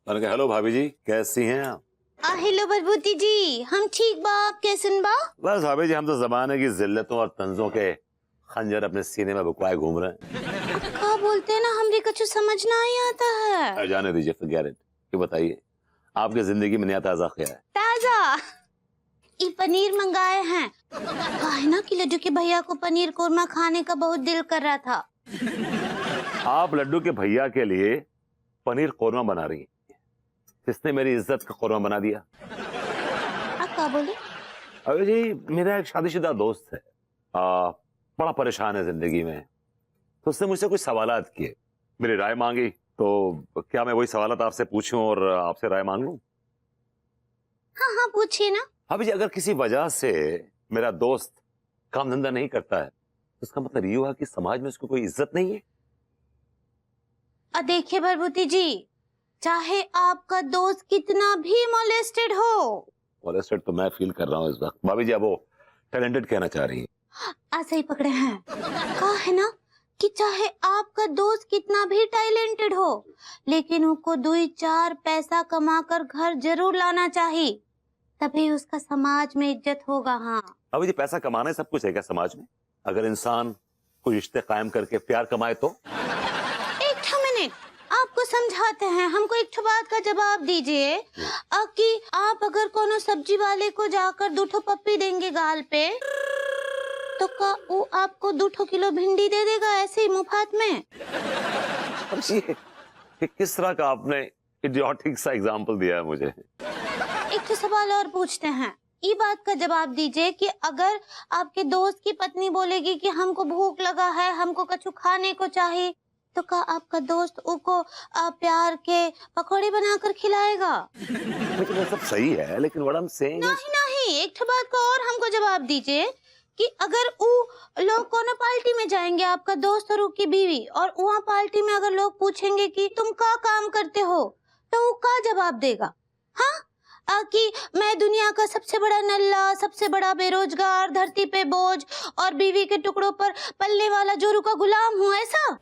मैंने कहा हेलो भाभी जी, कैसी हैं आप? हेलो बलबूती जी, हम ठीक बा, आप कैसन बा? बस भाभी जी, हम तो जमाने की जिल्लतों और तंजों के खंजर अपने सीने में बुकवाए घूम रहे हैं। का बोलते हैं ना, हमरे कछु समझ ना ही आता है। जाने दीजिए, फॉरगेट इट। ये बताइए, आपकी जिंदगी में नया ताजा क्या है? ताजा ये पनीर मंगाए हैं। काहे ना कि लड्डू के भैया को पनीर कोरमा खाने का बहुत दिल कर रहा था। आप लड्डू के भैया के लिए पनीर कोरमा बना रही हैं, किसने मेरी इज्जत का कोरमा बना दिया? आप का बोले? अरे जी, मेरा एक शादीशुदा दोस्त है, बड़ा परेशान है जिंदगी में, तो उसने मुझसे कुछ सवालात किए, मेरी राय मांगी, तो क्या मैं वही सवालात आपसे पूछूं और आपसे राय मांग लूं? हाँ हाँ पूछिए ना। अभी जी, अगर किसी वजह से मेरा दोस्त काम धंधा नहीं करता है, तो इसका मतलब ये हुआ कि समाज में उसको कोई इज्जत नहीं है। देखिए बलबूती जी, चाहे आपका दोस्त कितना भी मोलेस्टेड हो। मोलेस्टेड तो मैं फील कर रहा हूँ इस वक्त। भाभी जी, अब वो टैलेंटेड कहना चाह रही हैं। ऐसे ही पकड़े हैं। कहा है ना कि चाहे आपका दोस्त कितना भी टैलेंटेड हो, लेकिन उसको 2-4 पैसा कमा कर घर जरूर लाना चाहिए, तभी उसका समाज में इज्जत होगा। हाँ अभी जी, पैसा कमाना ही सब कुछ है क्या समाज में? अगर इंसान कोई रिश्ते कायम करके प्यार कमाए तो? एक मिनट, आपको समझाते हैं, हमको एक बात का जवाब दीजिए कि आप अगर कोनो सब्जी वाले को जाकर 2 पप्पी देंगे गाल पे, तो का वो आपको 2 किलो भिंडी दे देगा ऐसे ही मुफ्त में? अब ये किस तरह का आपने इडियोटिक सा एग्जाम्पल दिया है मुझे? एक सवाल और पूछते हैं, ये बात का जवाब दीजिए कि अगर आपके दोस्त की पत्नी बोलेगी कि हमको भूख लगा है, हमको कछु खाने को चाहिए, तो क्या आपका दोस्त उसको प्यार के पकौड़े बनाकर खिलाएगा? लेकिन वो सब सही है, लेकिन व्हाट आई एम सेइंग नहीं नहीं, एक बात का और हमको जवाब दीजिए कि अगर वो लोग कोनो पार्टी में जाएंगे, आपका दोस्त और उसकी बीवी, और वहाँ पार्टी में अगर लोग पूछेंगे कि तुम क्या काम करते हो, तो वो क्या जवाब देगा? हाँ कि मैं दुनिया का सबसे बड़ा नल्ला, सबसे बड़ा बेरोजगार, धरती पे बोझ और बीवी के टुकड़ों पर पलने वाला जोरू का गुलाम हूँ, ऐसा?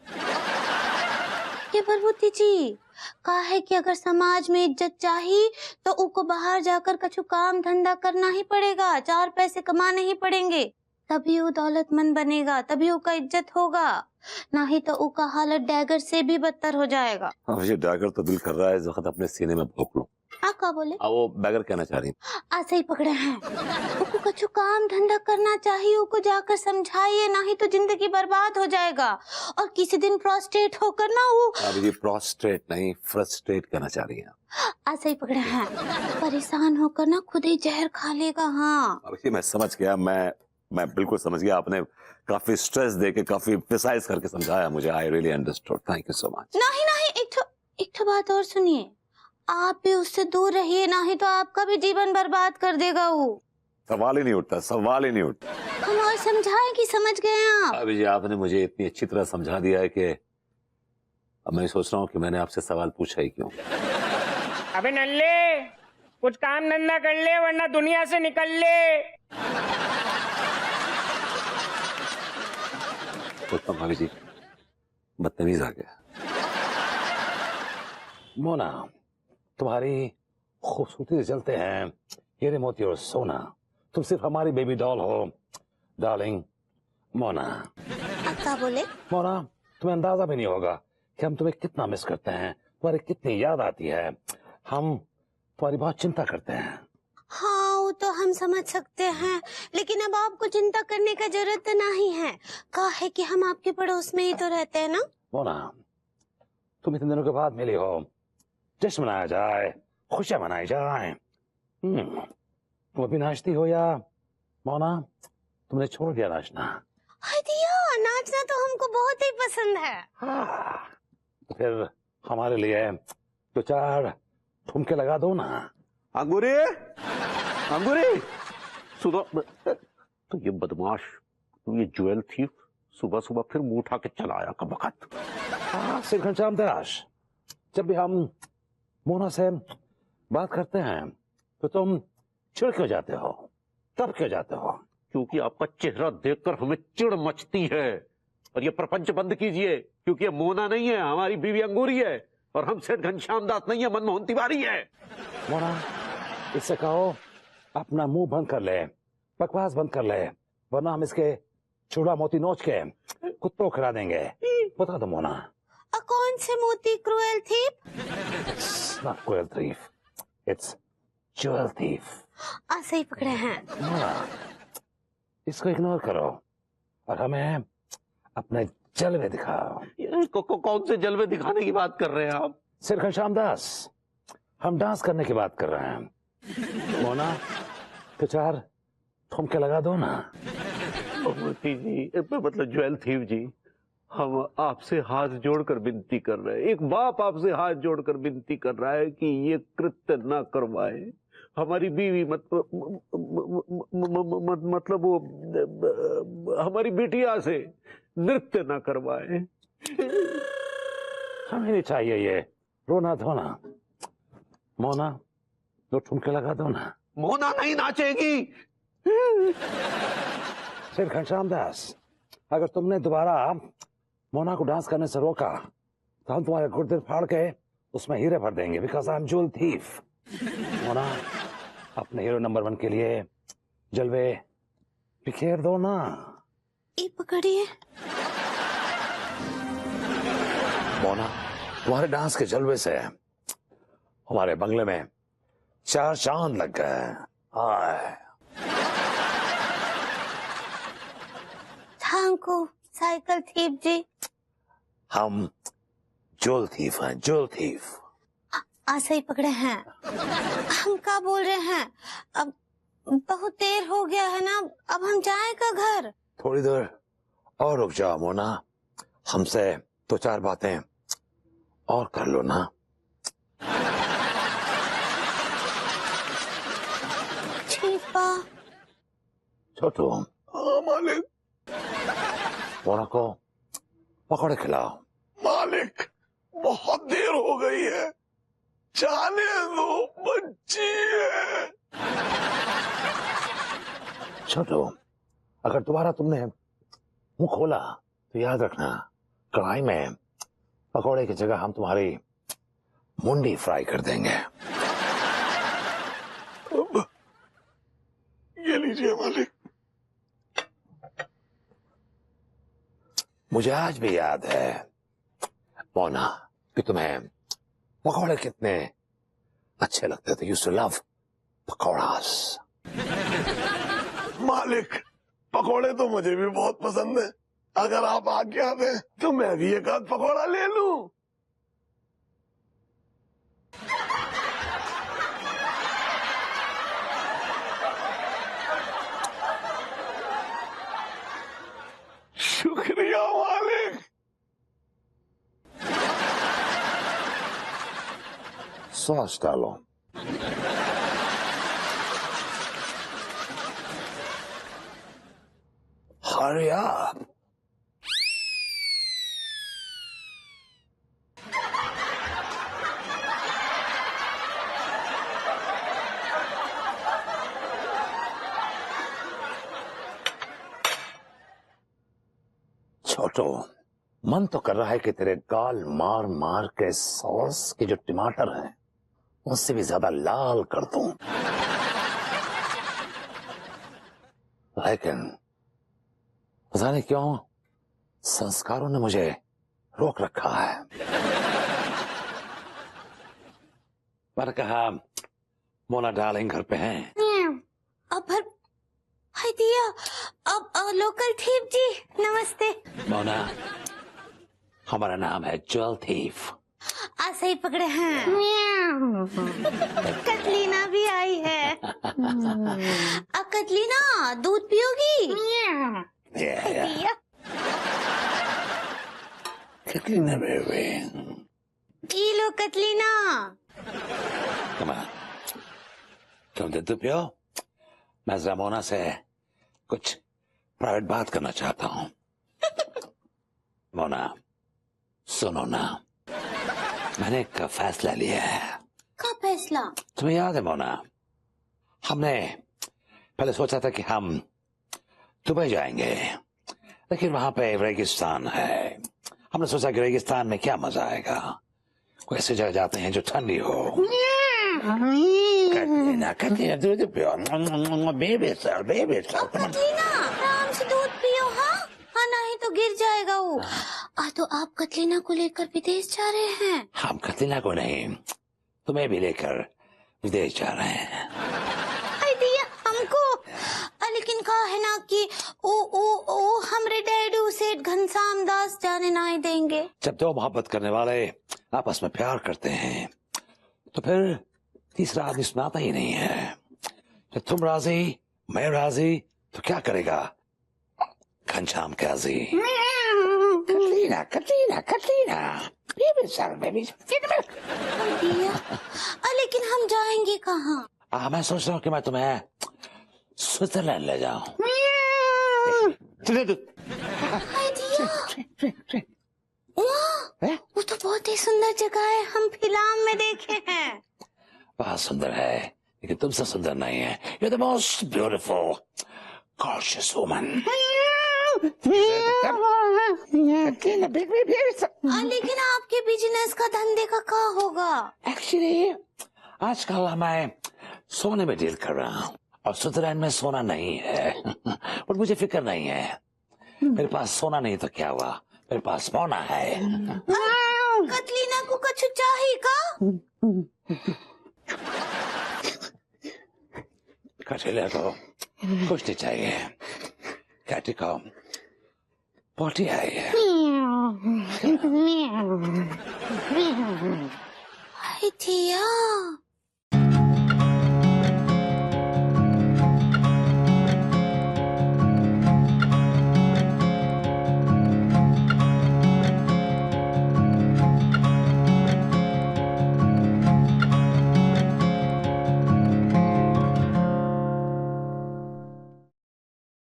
ये बलबूती जी, कहा है कि अगर समाज में इज्जत चाहिए तो उनको बाहर जाकर कछु काम धंधा करना ही पड़ेगा, 4 पैसे कमाने ही पड़ेंगे, तभी वो दौलतमंद बनेगा, तभी उसका इज्जत होगा, नहीं तो उसका हालत डैगर से भी बदतर हो जाएगा। मुझे डैगर तो दिल कर रहा है इस वक्त अपने सीने में भोंक लूं। आप क्या बोले? वो बैगर कहना चाह रही हैं। ऐसे ही पकड़े हैं। उसको कछु काम धंधा करना चाहिए, उसको जाकर समझाइए, नहीं तो जिंदगी बर्बाद हो जाएगा और किसी दिन प्रोस्टेट होकर ना वो। अभी जी, प्रोस्ट्रेट नहीं, फ्रस्ट्रेट कहना चाह रही हैं। ऐसे ही पकड़े हैं, परेशान होकर ना खुद ही जहर खा लेगा। हाँ अभी मैं समझ गया, मैं बिल्कुल समझ गया। आपने काफी स्ट्रेस देके, काफी प्रिसाइज करके समझाया मुझे। I really understood, thank you so much. नहीं नहीं, एक बात और सुनिए, आप भी उससे दूर रहिए, नहीं तो आपका भी जीवन बर्बाद कर देगा वो। सवाल ही नहीं उठता, सवाल ही नहीं उठता। हम और समझाएं कि समझ गए आप? अभी जी, आपने मुझे इतनी अच्छी तरह समझा दिया है कि अब मैं सोच रहा हूँ कि मैंने आपसे सवाल पूछा ही क्यों। अबे नल्ले, कुछ काम धंधा कर ले वरना दुनिया से निकल ले। तो भाभी जी, बदतमीज आ गया। मोना, तुम्हारी खूबसूरती से चलते हैं हीरे मोती और सोना। तुम सिर्फ हमारी बेबी डॉल हो डार्लिंग मोना। आप क्या बोले? मोना, तुम्हें अंदाजा भी नहीं होगा कि हम तुम्हें कितना मिस करते हैं, तुम्हारी कितनी याद आती है। हम तुम्हारी बहुत चिंता करते हैं। हाँ वो तो हम समझ सकते हैं, लेकिन अब आपको चिंता करने का जरूरत नहीं है। कहा है कि हम आपके पड़ोस में ही तो रहते हैं ना। मोना, तुम इतने दिनों के बाद मिली हो, जश्न मनाया जाए, खुशियां मनाई जाए। तुम अभी नाचती हो या मोना तुमने छोड़ दिया नाचना? हाय दिया, नाचना तो हमको बहुत ही पसंद है। हाँ, तो फिर हमारे लिए 2-4 ठुमके लगा दो ना। अंगूरी, अंगूरी, सुनो। तो ये बदमाश, तो ये ज्वेल थीफ सुबह सुबह फिर मुंह उठा के चला आया कब वक्त। हाँ, सिर घनश्याम दास, जब भी हम मोना से बात करते हैं तो तुम चिढ़ क्यों जाते हो? तब क्यों जाते हो? क्योंकि आपका चेहरा देखकर हमें चिढ़ मचती है। और ये प्रपंच बंद कीजिए, क्योंकि ये मोना नहीं है, हमारी बीवी अंगूरी है। और हम सेठ घनश्याम दास नहीं है, मनमोहन तिवारी है। मोना, इससे कहो अपना मुंह बंद कर ले, बकवास बंद कर ले, वरना हम इसके चूड़ा मोती नोच के कुत्तों खिला देंगे। बता दो मोना। कौन से मोती? Cruel thief? It's not cruel thief. It's jewel thief. सही पकड़े हैं। मोना, इसको इग्नोर करो और हमें अपने जलवे दिखाओ। कौन से जलवे दिखाने की बात कर रहे हैं आप? सिर घनश्याम दास, हम डांस करने की बात कर रहे हैं। मोना, तो चार ठुमके लगा दो ना। मोती जी, मतलब ज्वेल थीफ जी, हम आपसे हाथ जोड़कर विनती कर रहे हैं, एक बाप आपसे हाथ जोड़कर विनती कर रहा है कि ये कृत्य न करवाए। हमारी बीवी मतलब वो हमारी बिटिया से नृत्य न करवाए। हमें नहीं चाहिए ये रोना धोना। मोना, दो ठुमके लगा दो ना। मोना नहीं नाचेगी। सिर घनश्याम दास, अगर तुमने दोबारा मोना को डांस करने से रोका तो हम तुम्हारे गुर्दे फाड़ के उसमें हीरे भर देंगे, because I am jewel thief. Mona, अपने हीरो नंबर 1 के लिए जलवे बिखेर दो ना। ये पकड़िए। मोना, तुम्हारे डांस के जलवे से हमारे बंगले में 4 चांद लग गए। हाय, थैंक यू साइकिल थीप जी। हम ज्वेल थीफ हैं, ज्वेल थीफ। सही पकड़े हैं। हम क्या बोल रहे हैं? अब बहुत देर हो गया है ना, अब हम जाएं का घर? थोड़ी देर और रुक जाओ मोना, हमसे 2-4 बातें और कर लो ना। छिपा। छोटू, मालिक, मोना को पकौड़े खिलाओ। मालिक, बहुत देर हो गई है, जाने दो, बच्ची है। छोटू, अगर दोबारा तुमने मुंह खोला तो याद रखना, कढ़ाई में पकौड़े की जगह हम तुम्हारी मुंडी फ्राई कर देंगे। ये लीजिए मालिक। मुझे आज भी याद है मोना कि तुम्हें पकौड़े कितने अच्छे लगते थे। Used to love pakoras. मालिक, पकोड़े तो मुझे भी बहुत पसंद है। अगर आप आज्ञा दें तो मैं भी एक आध पकौड़ा ले लूं। शुक्रिया मालिक। सॉस डालो। Hurry up. छोटो, मन तो कर रहा है कि तेरे गाल मार मार के सॉस के जो टमाटर हैं उससे भी ज्यादा लाल कर दूं, लेकिन पता नहीं क्यों संस्कारों ने मुझे रोक रखा है। मैंने कहा मोना डार्लिंग घर पे हैं। अब हाय दिया। अब लोकल थीप जी नमस्ते। मोना, हमारा नाम है ज्वेल थीफ। सही पकड़े हैं। कतलीना भी आई है। कतलीना दूध पियोगी? दिया। कतलीना बेबी, पी लो कतलीना। Come on. तुम दूध पियो, मैं जरा मोना से कुछ प्राइवेट बात करना चाहता हूँ। मोना, सुनो ना, मैंने एक फैसला लिया है। क्या फैसला? तुम्हें याद है मोना, हमने पहले सोचा था कि हम दुबई जाएंगे, लेकिन वहां पे रेगिस्तान है। हमने सोचा कि रेगिस्तान में क्या मजा आएगा, कोई ऐसी जगह जाते हैं जो ठंडी हो। कटरीना कटरीना दूध पियो, बेबी सर बेबी सर। कतलीना आराम से दूध पियो। हाँ हाँ, नहीं तो गिर जाएगा वो। तो आप कतलीना को लेकर विदेश जा रहे हैं? हम कतरीना को नहीं, तुम्हें भी लेकर विदेश जा रहे हैं। आई दिया हमको। लेकिन कहा है ना कि ओ हमरे डैडू सेठ घनश्याम दास जाने ना ही देंगे। जब दो मोहब्बत करने वाले आपस में प्यार करते हैं तो फिर तीसरा आदमी सुनाता ही नहीं है। जब तुम राजी मैं राजी तो क्या करेगा घनश्याम काजी। Katrina Katrina Katrina baby sir baby. लेकिन हम जाएंगे कहाँ? मैं सोच रहा हूँ कि मैं तुम्हें स्विट्जरलैंड ले जाऊं। वो तो बहुत ही सुंदर जगह है, हम फिल्म में देखे हैं। बहुत सुंदर है लेकिन तुमसे सुंदर नहीं है। You're the most beautiful, gorgeous woman. लेकिन आपके बिजनेस का धंधे का क्या होगा? Actually, आजकल मैं सोने में डील कर रहा हूँ और स्विट्जरलैंड में सोना नहीं है। और मुझे फिक्र नहीं है, मेरे पास सोना नहीं तो क्या हुआ, मेरे पास मोना है। कतलीना को कछु चाहिए का? कटरीना को कुछ नहीं चाहिए, कैटी को पोटी आई है। आई थिया